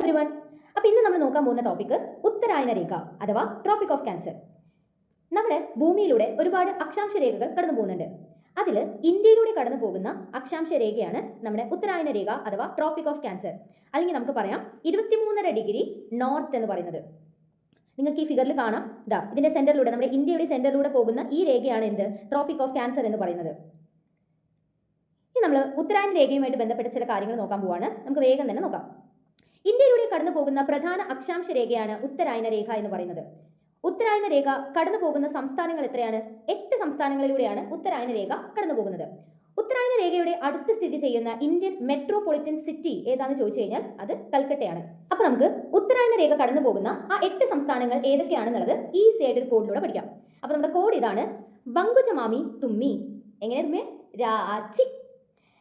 Everyone. അപ്പോൾ ഇന്ന് നമ്മൾ നോക്കാൻ പോകുന്ന ടോപ്പിക് ഉത്തരായന രേഖ അഥവാ ട്രോപ്പിക് ഓഫ് ക്യാൻസർ. നമ്മുടെ ഭൂമിയിലൂടെ ഒരുപാട് അക്ഷാംശ രേഖകൾ കടന്നു പോകുന്നുണ്ട്. അതിൽ ഇന്ത്യയിലൂടെ കടന്നു പോകുന്ന അക്ഷാംശ രേഖയാണ് നമ്മുടെ ഉത്തരായന രേഖ അഥവാ ട്രോപ്പിക് ഓഫ് ക്യാൻസർ. അല്ലെങ്കിൽ നമുക്ക് പറയാം 23.5 ഡിഗ്രി നോർത്ത് എന്ന് പറയുന്നത്. നിങ്ങൾക്ക് ഈ ഫിഗറിൽ കാണാം, ഇതിന്റെ സെന്ററിലൂടെ, നമ്മുടെ ഇന്ത്യയുടെ സെന്ററിലൂടെ പോകുന്ന ഈ രേഖയാണ് എന്ത്, ട്രോപ്പിക് ഓഫ് ക്യാൻസർ എന്ന് പറയുന്നത്. ഇനി നമ്മൾ ഉത്തരായന രേഖയുമായിട്ട് ബന്ധപ്പെട്ട ചില കാര്യങ്ങൾ നോക്കാൻ പോവാണ്. നമുക്ക് വേഗം തന്നെ നോക്കാം. ഇന്ത്യയിലൂടെ കടന്നു പോകുന്ന പ്രധാന അക്ഷാംശ രേഖയാണ് ഉത്തരായന രേഖ എന്ന് പറയുന്നത്. ഉത്തരായന രേഖ കടന്നു പോകുന്ന സംസ്ഥാനങ്ങൾ എത്രയാണ്? 8 സംസ്ഥാനങ്ങളിലൂടെയാണ് ഉത്തരായന രേഖ കടന്നു പോകുന്നത്. ഉത്തരായന രേഖയുടെ അടുത്ത് സ്ഥിതി ചെയ്യുന്ന ഇന്ത്യൻ മെട്രോപൊളിറ്റൻ സിറ്റി ഏതാണെന്ന് ചോദിച്ചു കഴിഞ്ഞാൽ അത് കൽക്കട്ടയാണ്. അപ്പൊ നമുക്ക് ഉത്തരായന രേഖ കടന്നു പോകുന്ന ആ 8 സംസ്ഥാനങ്ങൾ ഏതൊക്കെയാണെന്നുള്ളത് ഈസി ആയിട്ട് ഒരു കോഡിലൂടെ പഠിക്കാം. അപ്പൊ നമ്മുടെ കോഡ് ഇതാണ്: ബങ്കുജമാമി തുമ്മി. എങ്ങനെ തുമ്മേ? രാച്ചി.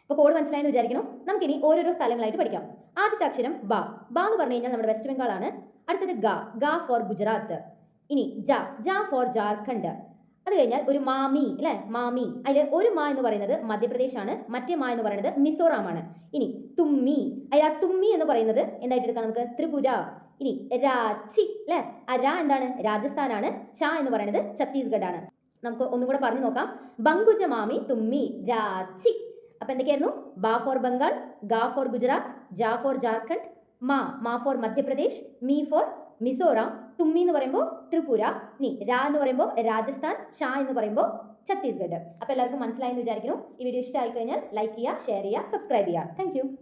അപ്പോൾ കോഡ് മനസ്സിലായെന്ന് വിചാരിക്കണം. നമുക്കിനി ഓരോരോ സ്ഥലങ്ങളായിട്ട് പഠിക്കാം. ആദ്യത്തെ അക്ഷരം ബ. ബ എന്ന് പറഞ്ഞു കഴിഞ്ഞാൽ നമ്മുടെ വെസ്റ്റ് ബംഗാൾ ആണ്. അടുത്തത് ഗ. ഗ ഫോർ ഗുജറാത്ത്. ഇനി ജ. ജ ഫോർ ജാർഖണ്ഡ്. അത് കഴിഞ്ഞാൽ ഒരു മാമി അല്ലെ, മാമി. അതിൽ ഒരു മാ എന്ന് പറയുന്നത് മധ്യപ്രദേശ് ആണ്, മറ്റേ മാ എന്ന് പറയുന്നത് മിസോറാം ആണ്. ഇനി തുമ്മി, അതിൽ ആ തുമ്മി എന്ന് പറയുന്നത് എന്തായിട്ട് എടുക്കാം നമുക്ക്? ത്രിപുര. ഇനി രാച്ചി അല്ലെ, ആ രാ എന്താണ്? രാജസ്ഥാനാണ്. ച എന്ന് പറയുന്നത് ഛത്തീസ്ഗഡ് ആണ്. നമുക്ക് ഒന്നും കൂടെ പറഞ്ഞു നോക്കാം. ബങ്കുജമാമി തുമ്മി രാച്ചി. അപ്പൊ എന്തൊക്കെയായിരുന്നു? ബ ഫോർ ബംഗാൾ, ഗ ഫോർ ഗുജറാത്ത്, ജ ഫോർ ജാർഖണ്ഡ്, മാ ഫോർ മധ്യപ്രദേശ്, മീ ഫോർ മിസോറാം, തുമ്മി എന്ന് പറയുമ്പോൾ ത്രിപുര, ഇനി രാ എന്ന് പറയുമ്പോൾ രാജസ്ഥാൻ, ഷാ എന്ന് പറയുമ്പോൾ ഛത്തീസ്ഗഡ്. അപ്പൊ എല്ലാവർക്കും മനസ്സിലായെന്ന് വിചാരിക്കുന്നു. ഈ വീഡിയോ ഇഷ്ടമായി കഴിഞ്ഞാൽ ലൈക്ക് ചെയ്യുക, ഷെയർ ചെയ്യുക, സബ്സ്ക്രൈബ് ചെയ്യുക. താങ്ക്